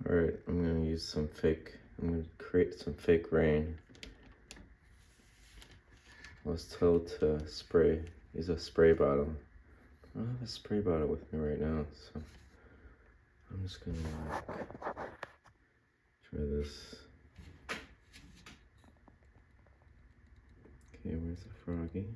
Alright, I'm gonna create some fake rain. I was told to use a spray bottle. I don't have a spray bottle with me right now, so I'm just gonna try this. Okay, where's the froggy?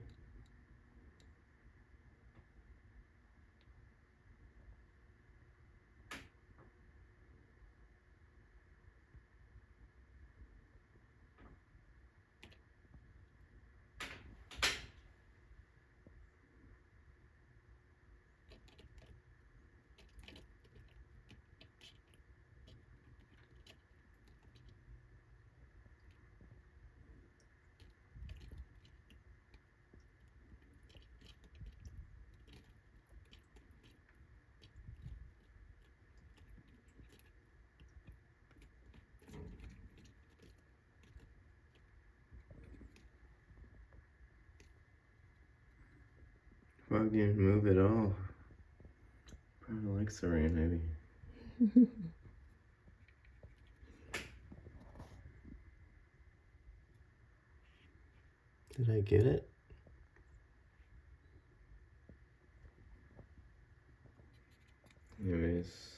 Frog didn't move at all. Probably likes the rain, maybe. Did I get it? Anyways.